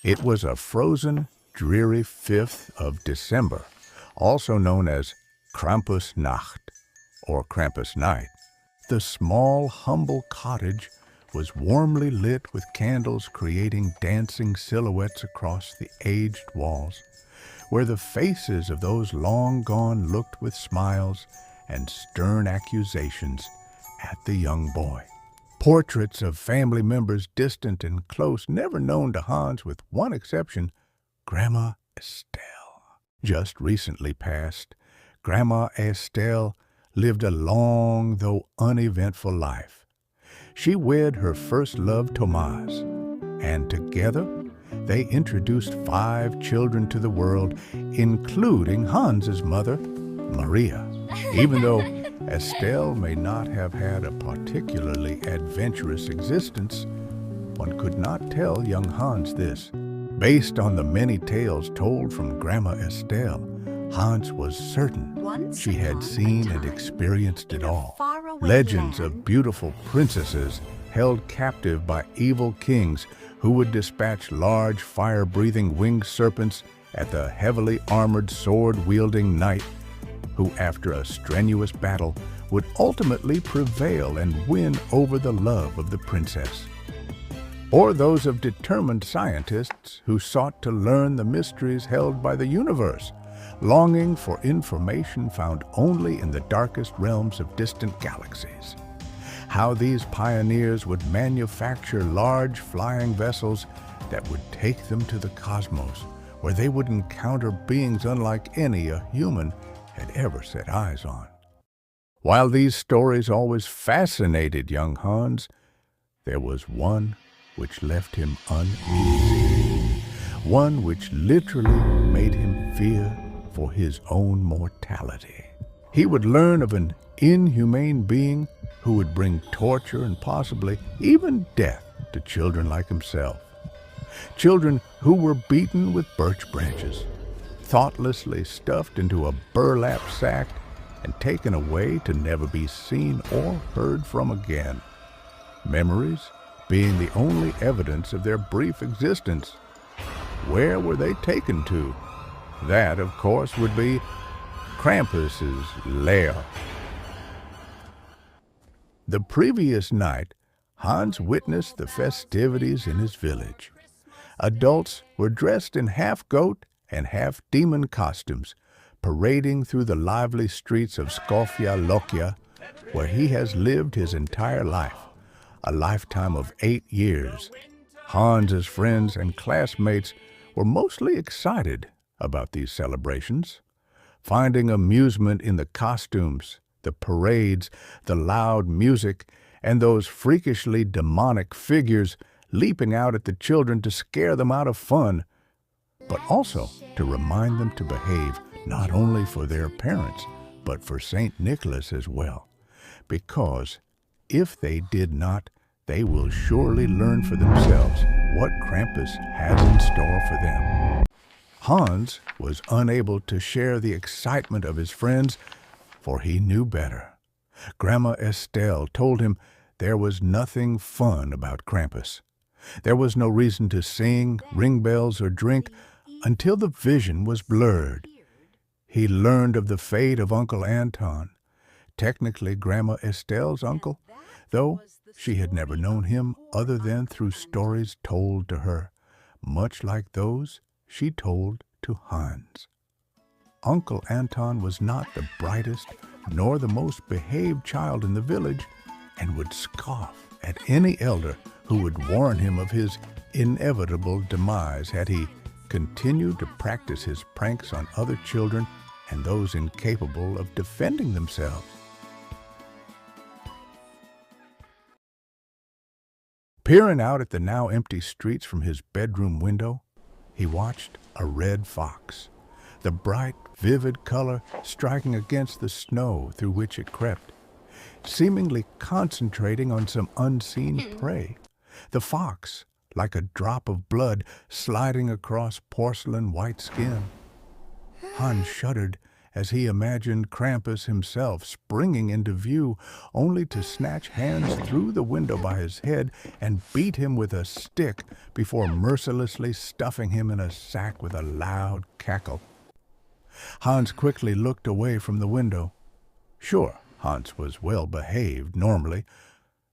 It was a frozen, dreary 5th of December, also known as Krampus Nacht, or Krampus Night. The small, humble cottage was warmly lit with candles creating dancing silhouettes across the aged walls, where the faces of those long gone looked with smiles and stern accusations at the young boy. Portraits of family members distant and close, never known to Hans with one exception, Grandma Estelle. Just recently passed, Grandma Estelle lived a long, though uneventful life. She wed her first love, Tomas, and together they introduced 5 children to the world, including Hans's mother, Maria. Even though Estelle may not have had a particularly adventurous existence, one could not tell young Hans this. Based on the many tales told from Grandma Estelle, Hans was certain she had seen and experienced it all. Legends of beautiful princesses held captive by evil kings who would dispatch large fire-breathing winged serpents at the heavily armored sword-wielding knight, who after a strenuous battle would ultimately prevail and win over the love of the princess. Or those of determined scientists who sought to learn the mysteries held by the universe, longing for information found only in the darkest realms of distant galaxies. How these pioneers would manufacture large flying vessels that would take them to the cosmos, where they would encounter beings unlike any a human had ever set eyes on. While these stories always fascinated young Hans, there was one which left him uneasy, one which literally made him fear for his own mortality. He would learn of an inhumane being who would bring torture and possibly even death to children like himself. Children who were beaten with birch branches, thoughtlessly stuffed into a burlap sack and taken away to never be seen or heard from again. Memories being the only evidence of their brief existence. Where were they taken to? That, of course, would be Krampus's lair. The previous night, Hans witnessed the festivities in his village. Adults were dressed in half-goat and half-demon costumes, parading through the lively streets of Skofja Lokia, where he has lived his entire life, a lifetime of 8 years. Hans's friends and classmates were mostly excited about these celebrations, finding amusement in the costumes, the parades, the loud music, and those freakishly demonic figures leaping out at the children to scare them out of fun, but also to remind them to behave not only for their parents, but for St. Nicholas as well, because if they did not, they will surely learn for themselves what Krampus has in store for them. Hans was unable to share the excitement of his friends, for he knew better. Grandma Estelle told him there was nothing fun about Krampus. There was no reason to sing, ring bells, or drink until the vision was blurred. He learned of the fate of Uncle Anton, technically Grandma Estelle's uncle, though she had never known him other than through stories told to her, much like those she told to Hans. Uncle Anton was not the brightest nor the most behaved child in the village, and would scoff at any elder who would warn him of his inevitable demise had he continued to practice his pranks on other children and those incapable of defending themselves. Peering out at the now empty streets from his bedroom window, he watched a red fox, the bright, vivid color striking against the snow through which it crept, seemingly concentrating on some unseen prey. The fox, like a drop of blood sliding across porcelain white skin. Hans shuddered as he imagined Krampus himself springing into view, only to snatch Hans through the window by his head and beat him with a stick before mercilessly stuffing him in a sack with a loud cackle. Hans quickly looked away from the window. Sure, Hans was well behaved normally,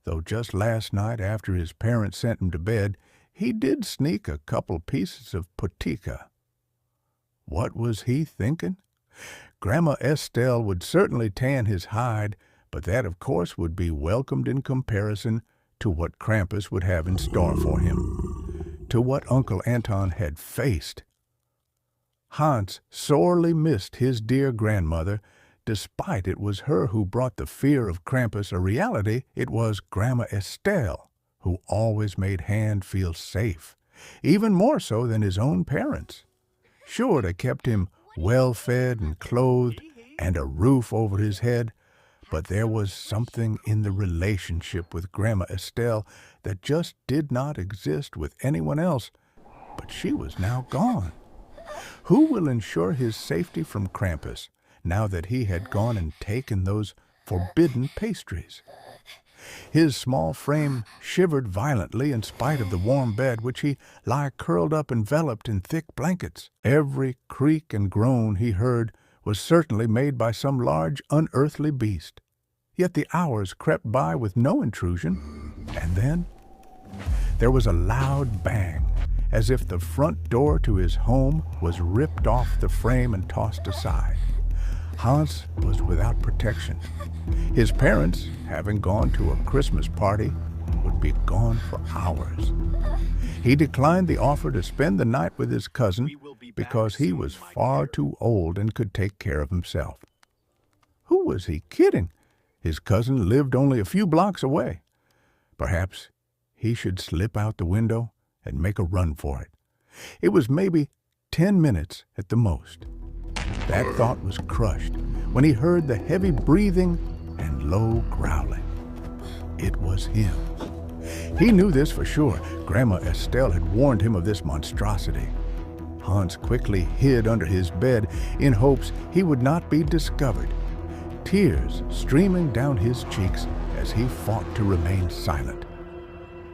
though just last night after his parents sent him to bed, he did sneak a couple pieces of potica. What was he thinking? Grandma Estelle would certainly tan his hide, but that, of course, would be welcomed in comparison to what Krampus would have in store for him, to what Uncle Anton had faced. Hans sorely missed his dear grandmother. Despite it was her who brought the fear of Krampus a reality, it was Grandma Estelle who always made Hans feel safe, even more so than his own parents. Sure, they kept him well-fed and clothed and a roof over his head, but there was something in the relationship with Grandma Estelle that just did not exist with anyone else, but she was now gone. Who will ensure his safety from Krampus now that he had gone and taken those forbidden pastries? His small frame shivered violently in spite of the warm bed which he lay curled up enveloped in thick blankets. Every creak and groan he heard was certainly made by some large unearthly beast. Yet the hours crept by with no intrusion, and then there was a loud bang, as if the front door to his home was ripped off the frame and tossed aside. Hans was without protection. His parents, having gone to a Christmas party, would be gone for hours. He declined the offer to spend the night with his cousin because he was far too old and could take care of himself. Who was he kidding? His cousin lived only a few blocks away. Perhaps he should slip out the window and make a run for it. It was maybe 10 minutes at the most. That thought was crushed when he heard the heavy breathing and low growling. It was him. He knew this for sure. Grandma Estelle had warned him of this monstrosity. Hans quickly hid under his bed in hopes he would not be discovered, tears streaming down his cheeks as he fought to remain silent.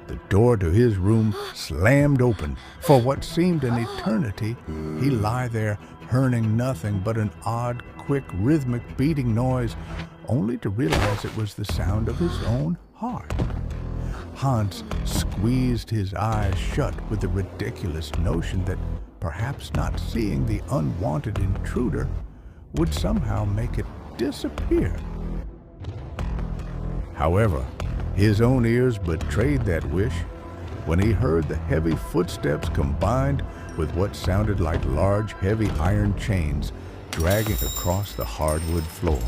The door to his room slammed open. For what seemed an eternity, he lay there, hearing nothing but an odd, quick, rhythmic beating noise, only to realize it was the sound of his own heart. Hans squeezed his eyes shut with the ridiculous notion that perhaps not seeing the unwanted intruder would somehow make it disappear. However, his own ears betrayed that wish when he heard the heavy footsteps combined with what sounded like large, heavy iron chains dragging across the hardwood floor.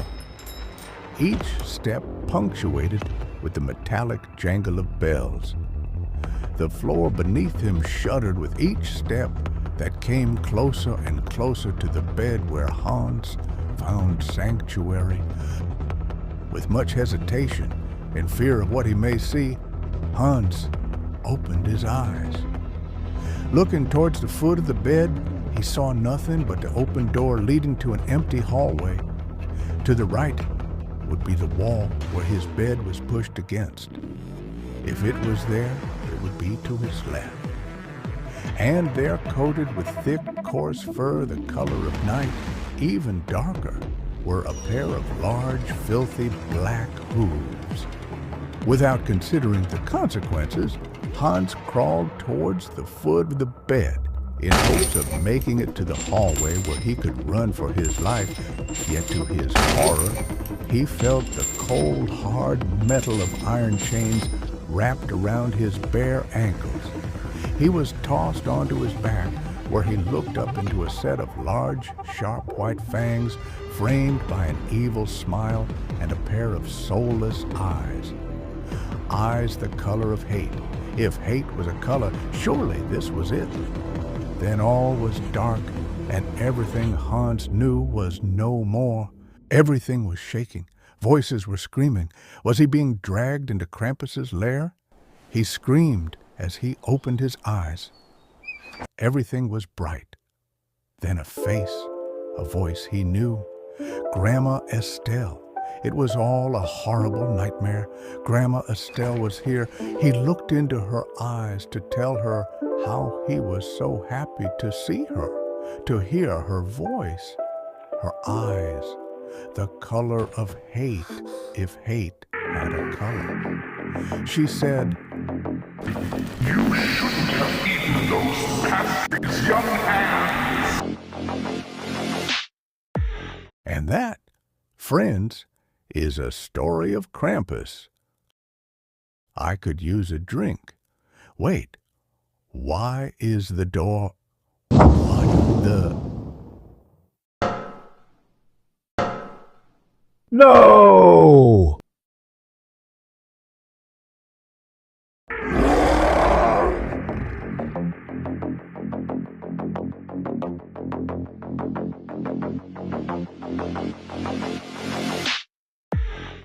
Each step punctuated with the metallic jangle of bells. The floor beneath him shuddered with each step that came closer and closer to the bed where Hans found sanctuary. With much hesitation, in fear of what he may see, Hans opened his eyes. Looking towards the foot of the bed, he saw nothing but the open door leading to an empty hallway. To the right would be the wall where his bed was pushed against. If it was there, it would be to his left. And there, coated with thick, coarse fur the color of night, even darker, were a pair of large, filthy black hooves. Without considering the consequences, Hans crawled towards the foot of the bed in hopes of making it to the hallway where he could run for his life. Yet to his horror, he felt the cold, hard metal of iron chains wrapped around his bare ankles. He was tossed onto his back, where he looked up into a set of large, sharp white fangs framed by an evil smile and a pair of soulless eyes. Eyes the color of hate. If hate was a color, surely this was it. Then all was dark, and everything Hans knew was no more. Everything was shaking. Voices were screaming. Was he being dragged into Krampus's lair? He screamed as he opened his eyes. Everything was bright. Then a face, a voice he knew. Grandma Estelle. It was all a horrible nightmare. Grandma Estelle was here. He looked into her eyes to tell her how he was so happy to see her, to hear her voice, her eyes, the color of hate, if hate had a color. She said, "You shouldn't have eaten those past his young hands." and that, friends, is a story of Krampus. I could use a drink. Wait, why is the door... What the... No!